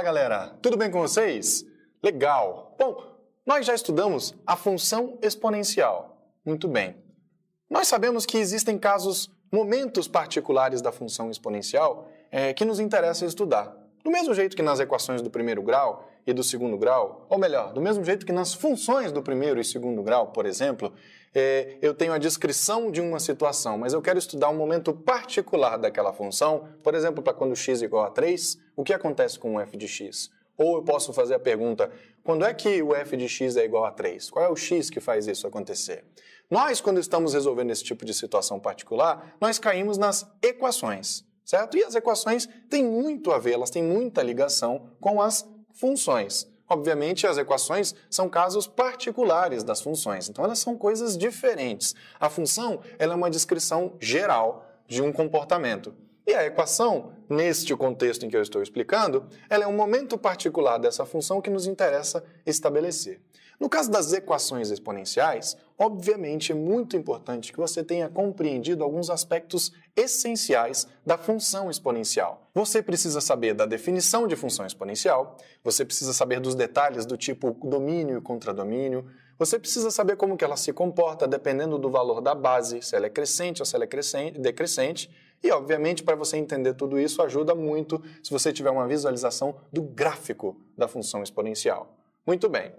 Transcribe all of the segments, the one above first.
Fala galera, tudo bem com vocês? Legal! Bom, nós já estudamos a função exponencial. Muito bem. Nós sabemos que existem momentos particulares da função exponencial que nos interessa estudar. Do mesmo jeito que nas equações do primeiro grau e do segundo grau, ou melhor, do mesmo jeito que nas funções do primeiro e segundo grau, por exemplo, eu tenho a descrição de uma situação, mas eu quero estudar um momento particular daquela função, por exemplo, para quando x é igual a 3, o que acontece com o f de x? Ou eu posso fazer a pergunta, quando é que o f de x é igual a 3? Qual é o x que faz isso acontecer? Nós, quando estamos resolvendo esse tipo de situação particular, nós caímos nas equações, certo? E as equações têm muito a ver, elas têm muita ligação com as funções. Obviamente, as equações são casos particulares das funções, então elas são coisas diferentes. A função ela é uma descrição geral de um comportamento. E a equação, neste contexto em que eu estou explicando, ela é um momento particular dessa função que nos interessa estabelecer. No caso das equações exponenciais, obviamente é muito importante que você tenha compreendido alguns aspectos essenciais da função exponencial. Você precisa saber da definição de função exponencial, você precisa saber dos detalhes do tipo domínio e contradomínio, você precisa saber como que ela se comporta dependendo do valor da base, se ela é crescente ou se ela é decrescente, e, obviamente, para você entender tudo isso, ajuda muito se você tiver uma visualização do gráfico da função exponencial. Muito bem.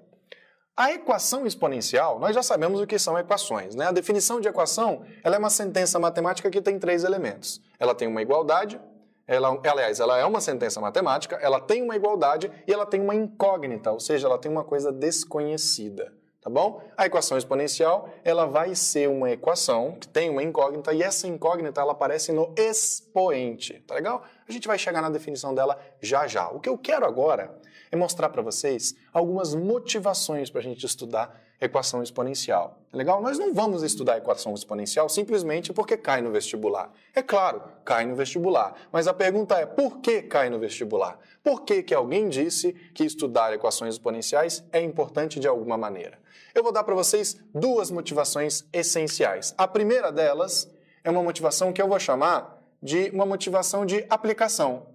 A equação exponencial, nós já sabemos o que são equações, né? A definição de equação ela é uma sentença matemática que tem 3 elementos. Ela tem uma igualdade, ela é uma sentença matemática, ela tem uma igualdade e ela tem uma incógnita, ou seja, ela tem uma coisa desconhecida. Tá bom? A equação exponencial, ela vai ser uma equação que tem uma incógnita e essa incógnita ela aparece no expoente, tá legal? A gente vai chegar na definição dela já já. O que eu quero agora é mostrar para vocês algumas motivações para a gente estudar equação exponencial, tá legal? Nós não vamos estudar equação exponencial simplesmente porque cai no vestibular. É claro, cai no vestibular, mas a pergunta é por que cai no vestibular? Por que que alguém disse que estudar equações exponenciais é importante de alguma maneira? Eu vou dar para vocês 2 motivações essenciais. A primeira delas é uma motivação que eu vou chamar de uma motivação de aplicação,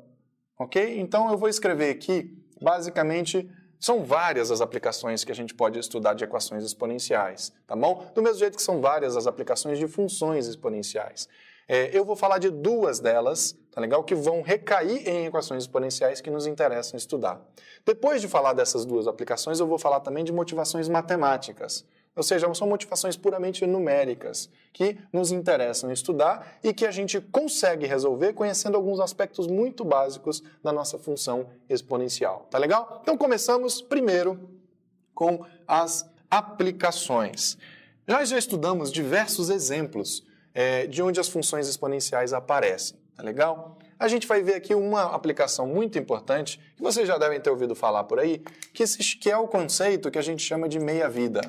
ok? Então eu vou escrever aqui, basicamente, são várias as aplicações que a gente pode estudar de equações exponenciais, tá bom? Do mesmo jeito que são várias as aplicações de funções exponenciais. Eu vou falar de 2 delas, tá legal? Que vão recair em equações exponenciais que nos interessam estudar. Depois de falar dessas 2 aplicações, eu vou falar também de motivações matemáticas. Ou seja, são motivações puramente numéricas que nos interessam estudar e que a gente consegue resolver conhecendo alguns aspectos muito básicos da nossa função exponencial. Tá legal? Então começamos primeiro com as aplicações. Nós já estudamos diversos exemplos de onde as funções exponenciais aparecem, tá legal? A gente vai ver aqui uma aplicação muito importante, que vocês já devem ter ouvido falar por aí, que é o conceito que a gente chama de meia-vida.